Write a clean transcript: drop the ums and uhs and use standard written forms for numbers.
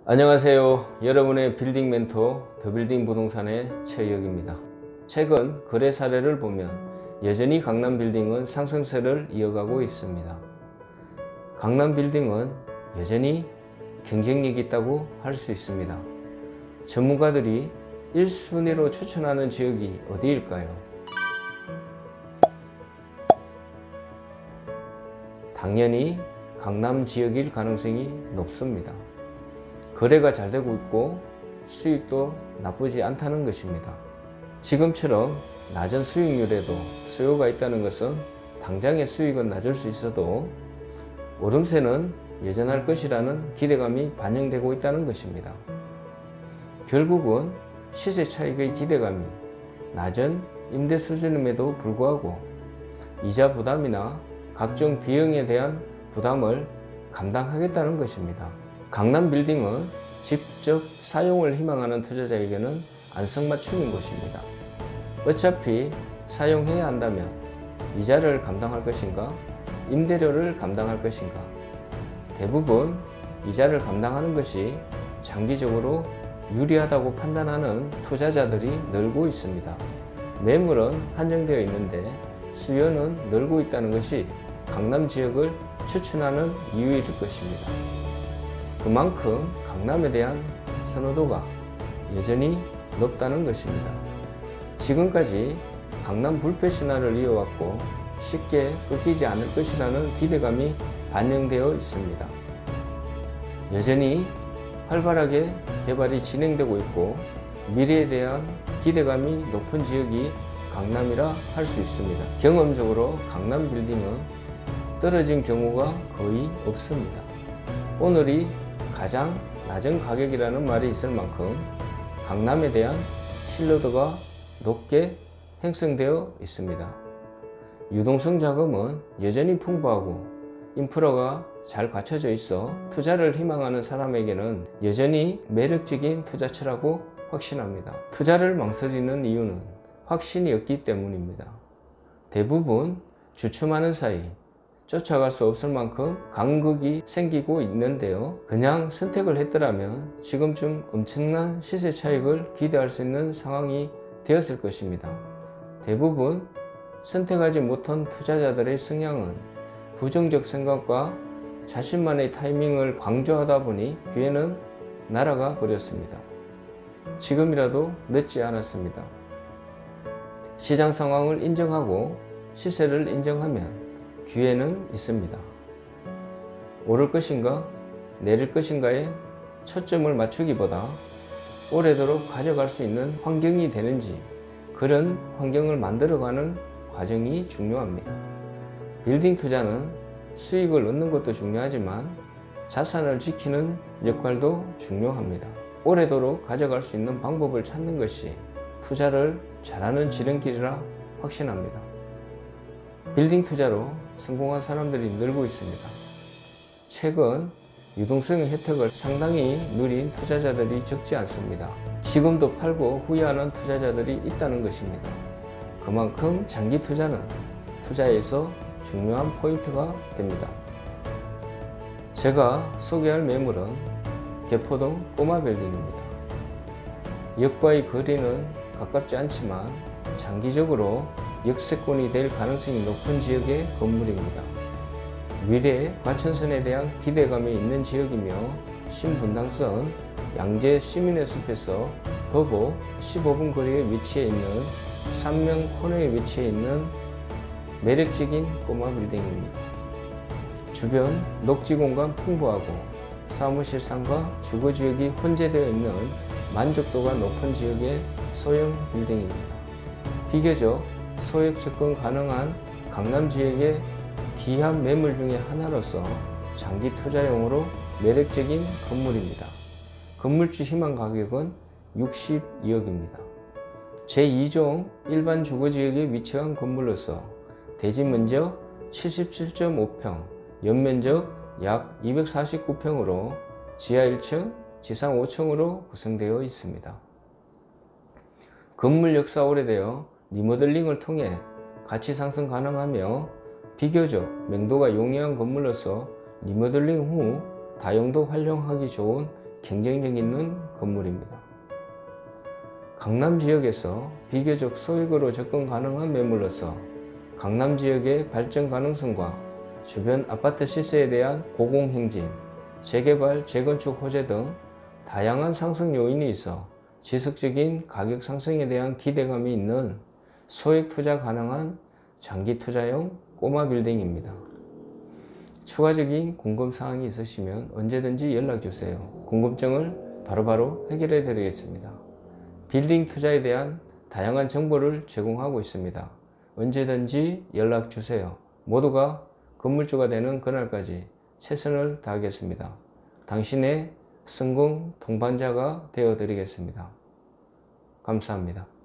안녕하세요. 여러분의 빌딩 멘토 더빌딩 부동산의 최혁입니다. 최근 거래 사례를 보면 여전히 강남 빌딩은 상승세를 이어가고 있습니다. 강남 빌딩은 여전히 경쟁력이 있다고 할 수 있습니다. 전문가들이 1순위로 추천하는 지역이 어디일까요? 당연히 강남 지역일 가능성이 높습니다. 거래가 잘 되고 있고 수익도 나쁘지 않다는 것입니다. 지금처럼 낮은 수익률에도 수요가 있다는 것은 당장의 수익은 낮을 수 있어도 오름세는 여전할 것이라는 기대감이 반영되고 있다는 것입니다. 결국은 시세 차익의 기대감이 낮은 임대 수준임에도 불구하고 이자 부담이나 각종 비용에 대한 부담을 감당하겠다는 것입니다. 강남 빌딩은 직접 사용을 희망하는 투자자에게는 안성맞춤인 곳입니다. 어차피 사용해야 한다면 이자를 감당할 것인가, 임대료를 감당할 것인가. 대부분 이자를 감당하는 것이 장기적으로 유리하다고 판단하는 투자자들이 늘고 있습니다. 매물은 한정되어 있는데 수요는 늘고 있다는 것이 강남 지역을 추천하는 이유일 것입니다. 그만큼 강남에 대한 선호도가 여전히 높다는 것입니다. 지금까지 강남 불패 신화를 이어왔고 쉽게 꺾이지 않을 것이라는 기대감이 반영되어 있습니다. 여전히 활발하게 개발이 진행되고 있고 미래에 대한 기대감이 높은 지역이 강남이라 할 수 있습니다. 경험적으로 강남 빌딩은 떨어진 경우가 거의 없습니다. 오늘이 가장 낮은 가격이라는 말이 있을 만큼 강남에 대한 신뢰도가 높게 형성되어 있습니다. 유동성 자금은 여전히 풍부하고 인프라가 잘 갖춰져 있어 투자를 희망하는 사람에게는 여전히 매력적인 투자처라고 확신합니다. 투자를 망설이는 이유는 확신이 없기 때문입니다. 대부분 주춤하는 사이 쫓아갈 수 없을 만큼 간극이 생기고 있는데요. 그냥 선택을 했더라면 지금쯤 엄청난 시세 차익을 기대할 수 있는 상황이 되었을 것입니다. 대부분 선택하지 못한 투자자들의 성향은 부정적 생각과 자신만의 타이밍을 강조하다 보니 기회는 날아가 버렸습니다. 지금이라도 늦지 않았습니다. 시장 상황을 인정하고 시세를 인정하면 기회는 있습니다. 오를 것인가 내릴 것인가에 초점을 맞추기보다 오래도록 가져갈 수 있는 환경이 되는지 그런 환경을 만들어가는 과정이 중요합니다. 빌딩 투자는 수익을 얻는 것도 중요하지만 자산을 지키는 역할도 중요합니다. 오래도록 가져갈 수 있는 방법을 찾는 것이 투자를 잘하는 지름길이라 확신합니다. 빌딩 투자로 성공한 사람들이 늘고 있습니다. 최근 유동성의 혜택을 상당히 누린 투자자들이 적지 않습니다. 지금도 팔고 후회하는 투자자들이 있다는 것입니다. 그만큼 장기 투자는 투자에서 중요한 포인트가 됩니다. 제가 소개할 매물은 개포동 꼬마 빌딩입니다. 역과의 거리는 가깝지 않지만 장기적으로 역세권이 될 가능성이 높은 지역의 건물입니다. 미래 과천선에 대한 기대감이 있는 지역이며 신분당선 양재 시민의 숲에서 도보 15분 거리에 위치해 있는 삼명 코너에 위치해 있는 매력적인 꼬마 빌딩입니다. 주변 녹지 공간 풍부하고 사무실 상가 주거지역이 혼재되어 있는 만족도가 높은 지역의 소형 빌딩입니다. 비교적 소액 접근 가능한 강남 지역의 귀한 매물 중에 하나로서 장기 투자용으로 매력적인 건물입니다. 건물주 희망 가격은 62억입니다. 제2종 일반 주거지역에 위치한 건물로서 대지 면적 77.5평, 연면적 약 249평으로 지하 1층, 지상 5층으로 구성되어 있습니다. 건물 역사 오래되어 리모델링을 통해 가치 상승 가능하며 비교적 명도가 용이한 건물로서 리모델링 후 다용도 활용하기 좋은 경쟁력 있는 건물입니다. 강남 지역에서 비교적 소액으로 접근 가능한 매물로서 강남 지역의 발전 가능성과 주변 아파트 시세에 대한 고공행진, 재개발, 재건축 호재 등 다양한 상승 요인이 있어 지속적인 가격 상승에 대한 기대감이 있는 소액 투자 가능한 장기 투자용 꼬마 빌딩입니다. 추가적인 궁금사항이 있으시면 언제든지 연락주세요. 궁금증을 바로바로 해결해 드리겠습니다. 빌딩 투자에 대한 다양한 정보를 제공하고 있습니다. 언제든지 연락주세요. 모두가 건물주가 되는 그날까지 최선을 다하겠습니다. 당신의 성공 동반자가 되어 드리겠습니다. 감사합니다.